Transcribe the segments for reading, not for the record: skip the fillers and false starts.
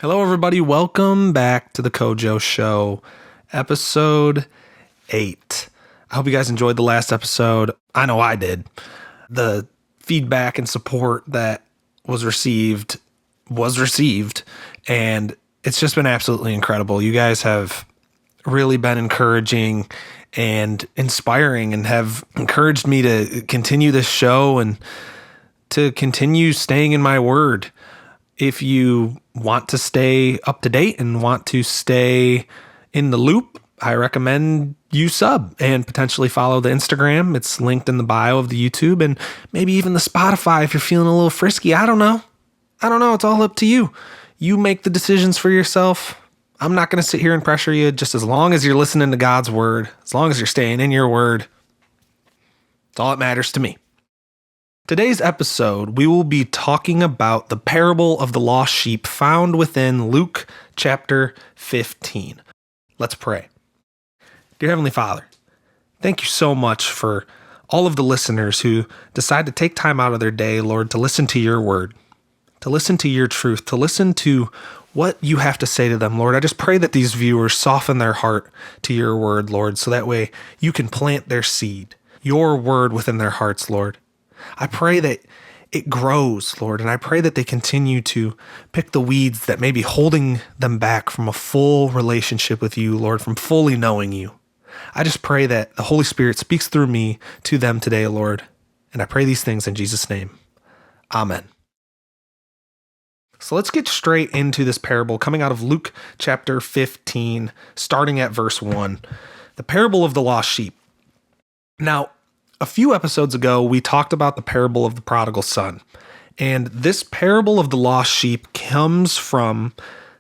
Hello, everybody. Welcome back to the Kojo Show, episode 8. I hope you guys enjoyed the last episode. I know I did. The feedback and support that was received, and it's just been absolutely incredible. You guys have really been encouraging and inspiring and have encouraged me to continue this show and to continue staying in my word. If you want to stay up to date and want to stay in the loop, I recommend you sub and potentially follow the Instagram. It's linked in the bio of the YouTube and maybe even the Spotify if you're feeling a little frisky. I don't know. It's all up to you. You make the decisions for yourself. I'm not going to sit here and pressure you. Just as long as you're listening to God's word, as long as you're staying in your word, it's all that matters to me. Today's episode, we will be talking about the parable of the lost sheep found within Luke chapter 15. Let's pray. Dear Heavenly Father, thank you so much for all of the listeners who decide to take time out of their day, Lord, to listen to your word, to listen to your truth, to listen to what you have to say to them, Lord. I just pray that these viewers soften their heart to your word, Lord, so that way you can plant their seed, your word within their hearts, Lord. I pray that it grows, Lord, and I pray that they continue to pick the weeds that may be holding them back from a full relationship with you, Lord, from fully knowing you. I just pray that the Holy Spirit speaks through me to them today, Lord, and I pray these things in Jesus' name. Amen. So let's get straight into this parable coming out of Luke chapter 15, starting at verse 1, the parable of the lost sheep. Now, a few episodes ago, we talked about the parable of the prodigal son, and this parable of the lost sheep comes from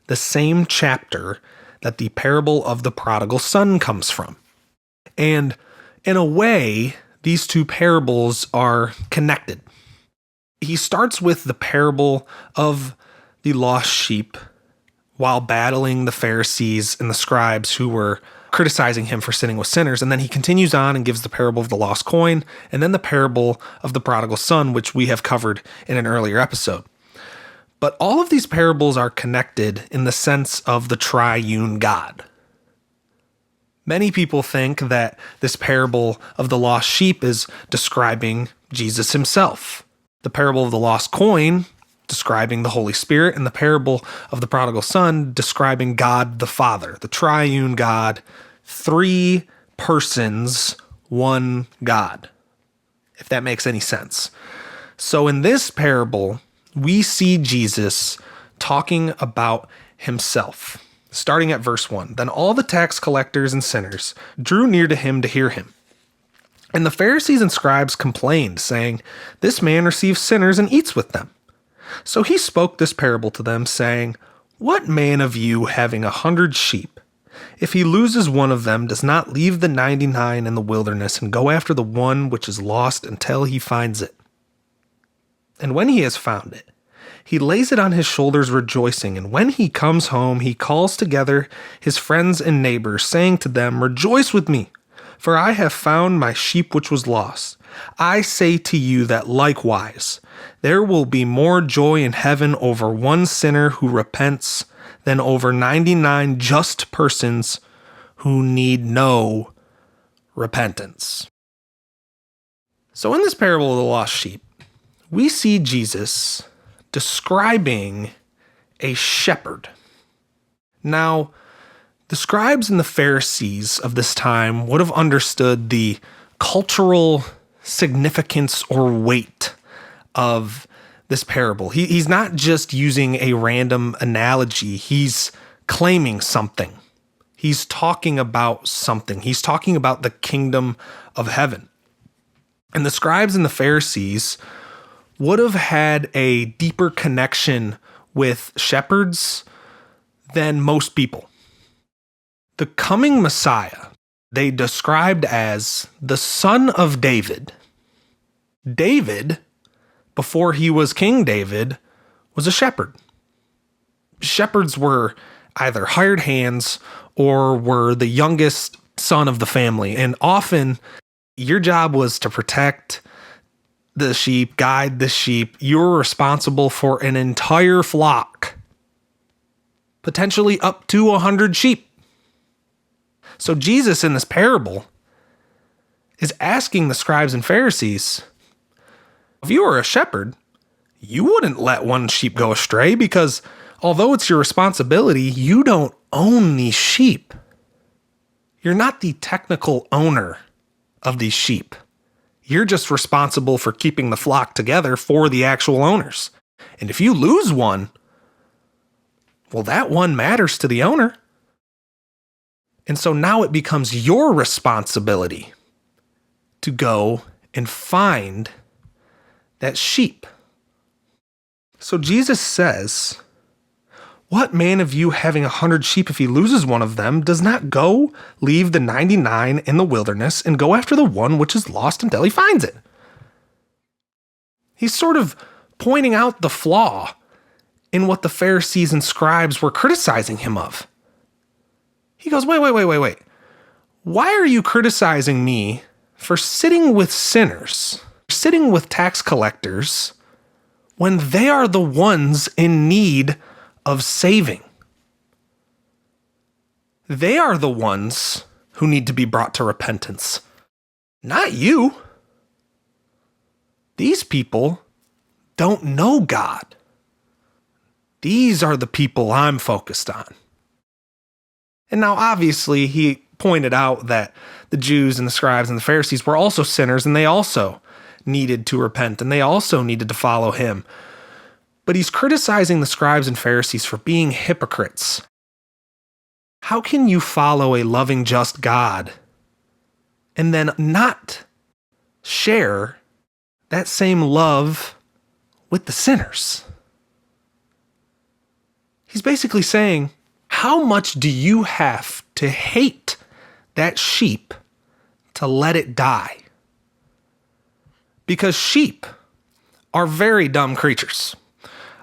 the same chapter that the parable of the prodigal son comes from. And in a way, these two parables are connected. He starts with the parable of the lost sheep while battling the Pharisees and the scribes who were criticizing him for sitting with sinners. And then he continues on and gives the parable of the lost coin, and then the parable of the prodigal son, which we have covered in an earlier episode. But all of these parables are connected in the sense of the triune God. Many people think that this parable of the lost sheep is describing Jesus himself. The parable of the lost coin describing the Holy Spirit, and the parable of the prodigal son describing God the Father, the triune God, 3 persons, 1 God, if that makes any sense. So in this parable, we see Jesus talking about himself, starting at verse 1. Then all the tax collectors and sinners drew near to him to hear him. And the Pharisees and scribes complained, saying, "This man receives sinners and eats with them." So he spoke this parable to them, saying, "What man of you, having 100 sheep, if he loses one of them, does not leave the 99 in the wilderness and go after the one which is lost until he finds it? And when he has found it, he lays it on his shoulders rejoicing, and when he comes home, he calls together his friends and neighbors, saying to them, 'Rejoice with me, for I have found my sheep which was lost.' I say to you that likewise, there will be more joy in heaven over one sinner who repents than over 99 just persons who need no repentance." So in this parable of the lost sheep, we see Jesus describing a shepherd. Now, the scribes and the Pharisees of this time would have understood the cultural significance or weight of this parable. He's not just using a random analogy. He's claiming something. He's talking about something. He's talking about the kingdom of heaven. And the scribes and the Pharisees would have had a deeper connection with shepherds than most people. The coming Messiah, they described as the son of David. David, before he was King David, was a shepherd. Shepherds were either hired hands or were the youngest son of the family. And often your job was to protect the sheep, guide the sheep. You were responsible for an entire flock. potentially up to 100 sheep. So Jesus in this parable is asking the scribes and Pharisees, if you were a shepherd, you wouldn't let one sheep go astray because although it's your responsibility, you don't own these sheep. You're not the technical owner of these sheep. You're just responsible for keeping the flock together for the actual owners. And if you lose one, well, that one matters to the owner. And so now it becomes your responsibility to go and find that sheep. So Jesus says, what man of you having 100 sheep, if he loses one of them, does not go leave the 99 in the wilderness and go after the one which is lost until he finds it? He's sort of pointing out the flaw in what the Pharisees and scribes were criticizing him of. He goes, wait. Why are you criticizing me for sitting with sinners, sitting with tax collectors, when they are the ones in need of saving? They are the ones who need to be brought to repentance, not you. These people don't know God. These are the people I'm focused on. And now, obviously, he pointed out that the Jews and the scribes and the Pharisees were also sinners, and they also needed to repent, and they also needed to follow him. But he's criticizing the scribes and Pharisees for being hypocrites. How can you follow a loving, just God and then not share that same love with the sinners? He's basically saying, how much do you have to hate that sheep to let it die? Because sheep are very dumb creatures.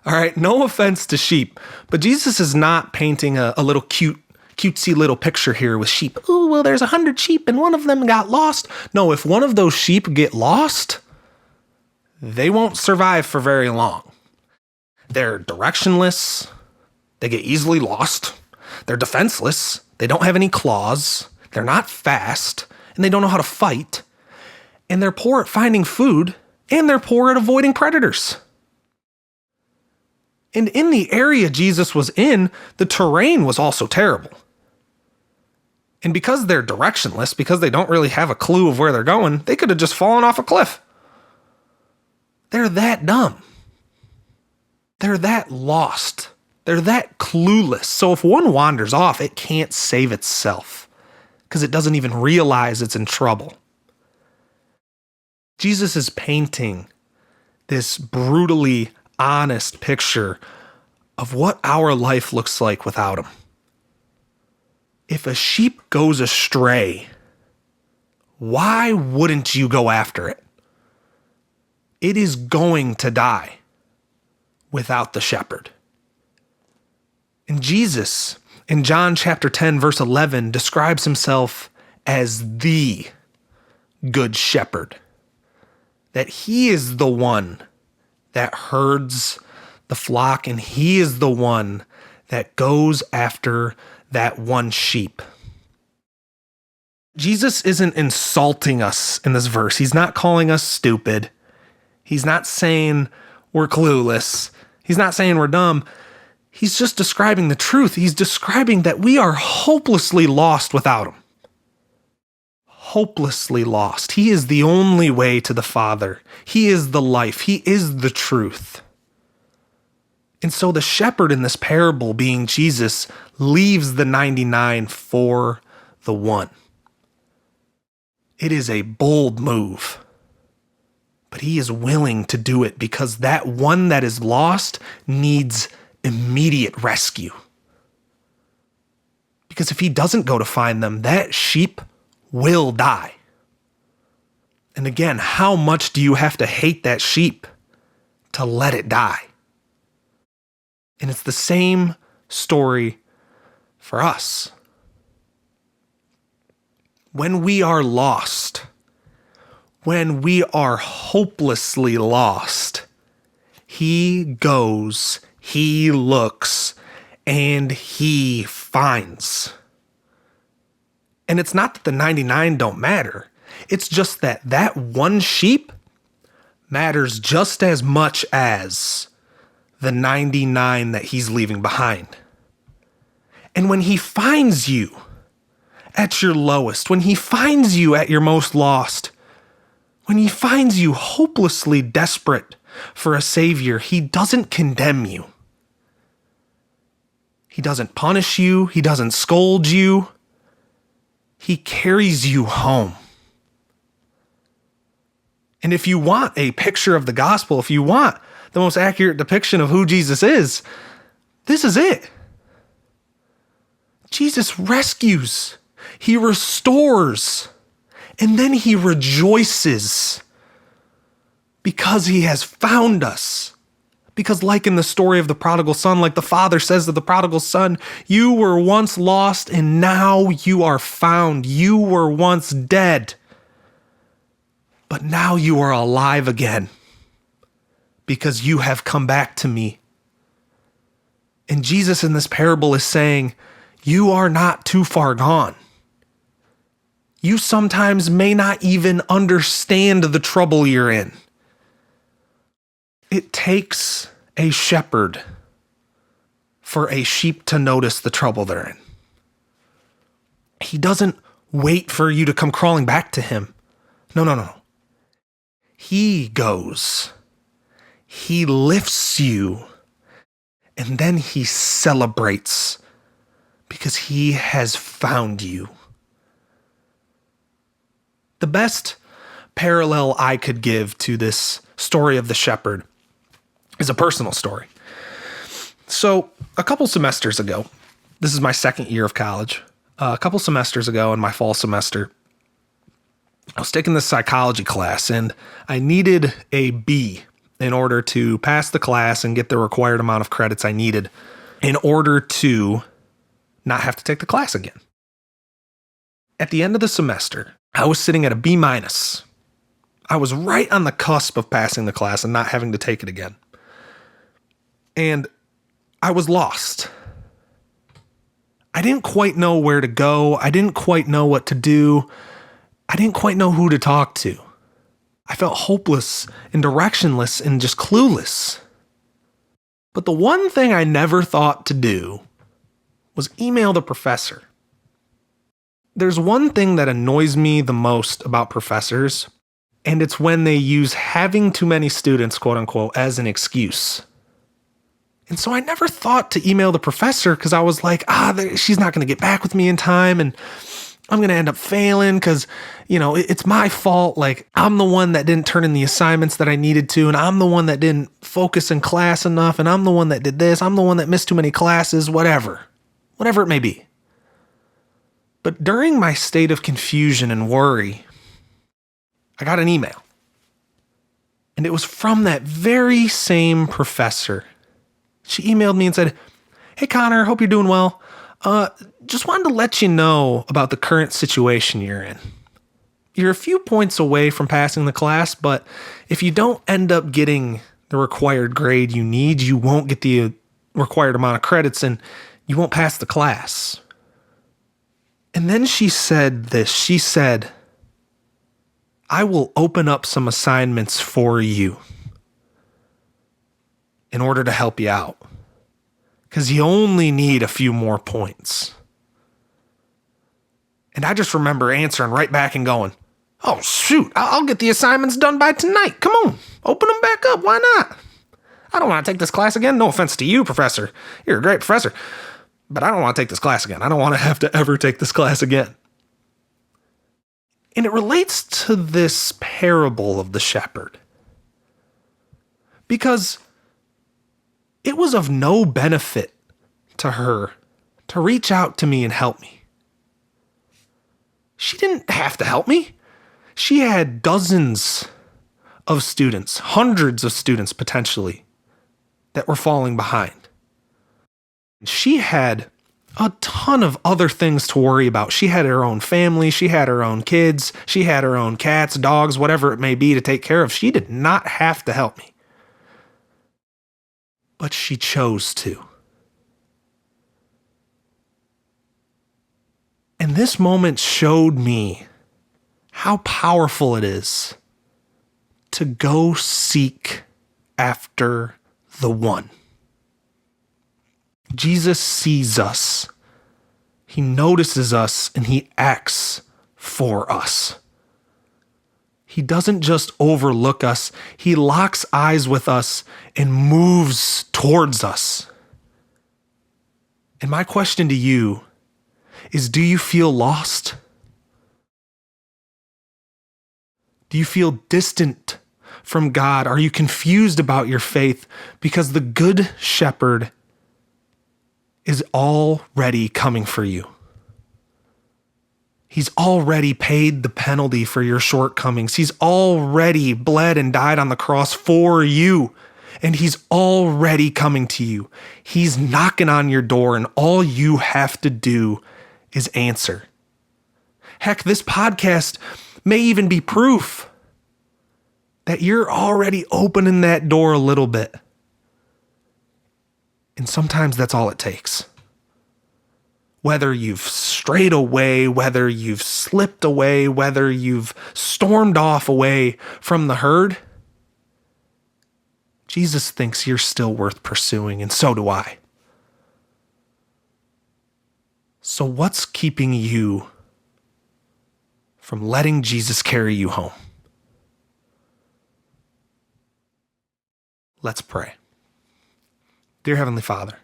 All right, no offense to sheep, but Jesus is not painting a little cutesy little picture here with sheep. Oh, well, there's 100 sheep and one of them got lost. No, if one of those sheep get lost, they won't survive for very long. They're directionless. They get easily lost. They're defenseless. They don't have any claws. They're not fast, and they don't know how to fight. And they're poor at finding food, and they're poor at avoiding predators. And in the area Jesus was in, the terrain was also terrible. And because they're directionless, because they don't really have a clue of where they're going, they could have just fallen off a cliff. They're that dumb. They're that lost. They're that clueless. So if one wanders off, it can't save itself because it doesn't even realize it's in trouble. Jesus is painting this brutally honest picture of what our life looks like without him. If a sheep goes astray, why wouldn't you go after it? It is going to die without the shepherd. And Jesus, in John chapter 10, verse 11, describes himself as the good shepherd. That he is the one that herds the flock, and he is the one that goes after that one sheep. Jesus isn't insulting us in this verse. He's not calling us stupid. He's not saying we're clueless. He's not saying we're dumb. He's just describing the truth. He's describing that we are hopelessly lost without him. Hopelessly lost. He is the only way to the Father. He is the life. He is the truth. And so the shepherd in this parable, being Jesus, leaves the 99 for the one. It is a bold move, but he is willing to do it because that one that is lost needs immediate rescue. Because if he doesn't go to find them, that sheep will die. And again, how much do you have to hate that sheep to let it die? And it's the same story for us. When we are lost, when we are hopelessly lost, he goes, he looks, and he finds. And it's not that the 99 don't matter. It's just that one sheep matters just as much as the 99 that he's leaving behind. And when he finds you at your lowest, when he finds you at your most lost, when he finds you hopelessly desperate for a savior, he doesn't condemn you. He doesn't punish you. He doesn't scold you. He carries you home. And if you want a picture of the gospel, if you want the most accurate depiction of who Jesus is, this is it. Jesus rescues. He restores. And then he rejoices because he has found us. Because like in the story of the prodigal son, like the father says to the prodigal son, you were once lost and now you are found. You were once dead, but now you are alive again because you have come back to me. And Jesus in this parable is saying, you are not too far gone. You sometimes may not even understand the trouble you're in. It takes a shepherd for a sheep to notice the trouble they're in. He doesn't wait for you to come crawling back to him. No. He goes. He lifts you. And then he celebrates because he has found you. The best parallel I could give to this story of the shepherd is a personal story. So a couple semesters ago, this is my second year of college. A couple semesters ago in my fall semester, I was taking this psychology class and I needed a B in order to pass the class and get the required amount of credits I needed in order to not have to take the class again. At the end of the semester, I was sitting at a B-. I was right on the cusp of passing the class and not having to take it again. And I was lost. I didn't quite know where to go. I didn't quite know what to do. I didn't quite know who to talk to. I felt hopeless and directionless and just clueless. But the one thing I never thought to do was email the professor. There's one thing that annoys me the most about professors, and it's when they use having too many students, quote unquote, as an excuse. And so I never thought to email the professor because I was like, she's not going to get back with me in time and I'm going to end up failing because, it's my fault. Like, I'm the one that didn't turn in the assignments that I needed to, and I'm the one that didn't focus in class enough, and I'm the one that did this. I'm the one that missed too many classes, whatever it may be. But during my state of confusion and worry, I got an email. And it was from that very same professor. She emailed me and said, "Hey Connor, hope you're doing well. Just wanted to let you know about the current situation you're in. You're a few points away from passing the class, but if you don't end up getting the required grade you need, you won't get the required amount of credits and you won't pass the class." And then she said this. She said, "I will open up some assignments for you in order to help you out, because you only need a few more points." And I just remember answering right back and going, "Oh, shoot, I'll get the assignments done by tonight. Come on, open them back up. Why not? I don't want to take this class again. No offense to you, professor. You're a great professor. But I don't want to take this class again. I don't want to have to ever take this class again." And it relates to this parable of the shepherd, because it was of no benefit to her to reach out to me and help me. She didn't have to help me. She had dozens of students, hundreds of students potentially, that were falling behind. She had a ton of other things to worry about. She had her own family. She had her own kids. She had her own cats, dogs, whatever it may be to take care of. She did not have to help me. But she chose to. And this moment showed me how powerful it is to go seek after the one. Jesus sees us. He notices us and he acts for us. He doesn't just overlook us. He locks eyes with us and moves towards us. And my question to you is, do you feel lost? Do you feel distant from God? Are you confused about your faith? Because the Good Shepherd is already coming for you. He's already paid the penalty for your shortcomings. He's already bled and died on the cross for you. And he's already coming to you. He's knocking on your door, and all you have to do is answer. Heck, this podcast may even be proof that you're already opening that door a little bit. And sometimes that's all it takes. Whether you've strayed away, whether you've slipped away, whether you've stormed off away from the herd, Jesus thinks you're still worth pursuing, and so do I. So what's keeping you from letting Jesus carry you home? Let's pray. Dear Heavenly Father,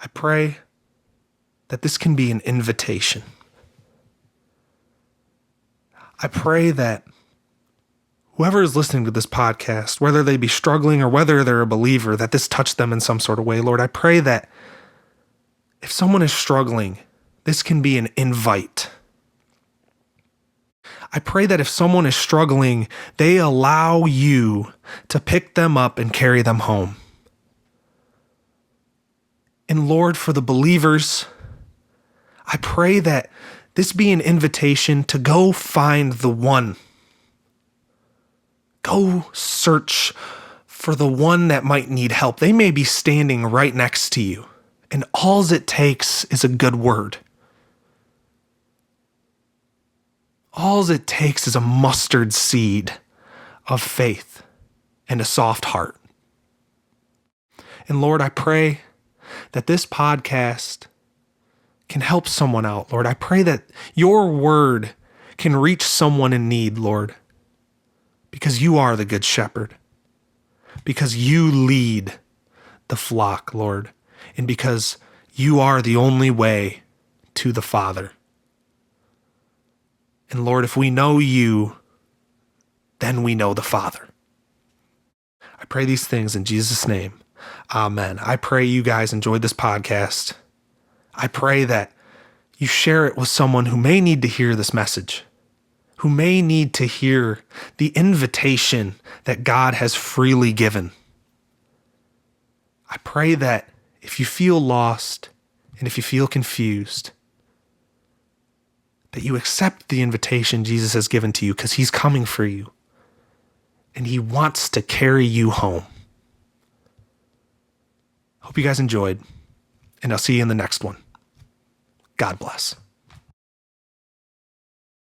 I pray that this can be an invitation. I pray that whoever is listening to this podcast, whether they be struggling or whether they're a believer, that this touched them in some sort of way. Lord, I pray that if someone is struggling, this can be an invite. I pray that if someone is struggling, they allow you to pick them up and carry them home. And Lord, for the believers, I pray that this be an invitation to go find the one. Go search for the one that might need help. They may be standing right next to you, and all it takes is a good word. All it takes is a mustard seed of faith and a soft heart. And Lord, I pray that this podcast can help someone out, Lord. I pray that your word can reach someone in need, Lord, because you are the Good Shepherd, because you lead the flock, Lord, and because you are the only way to the Father. And Lord, if we know you, then we know the Father. I pray these things in Jesus' name. Amen. I pray you guys enjoyed this podcast. I pray that you share it with someone who may need to hear this message, who may need to hear the invitation that God has freely given. I pray that if you feel lost and if you feel confused, that you accept the invitation Jesus has given to you, because he's coming for you and he wants to carry you home. Hope you guys enjoyed, and I'll see you in the next one. God bless.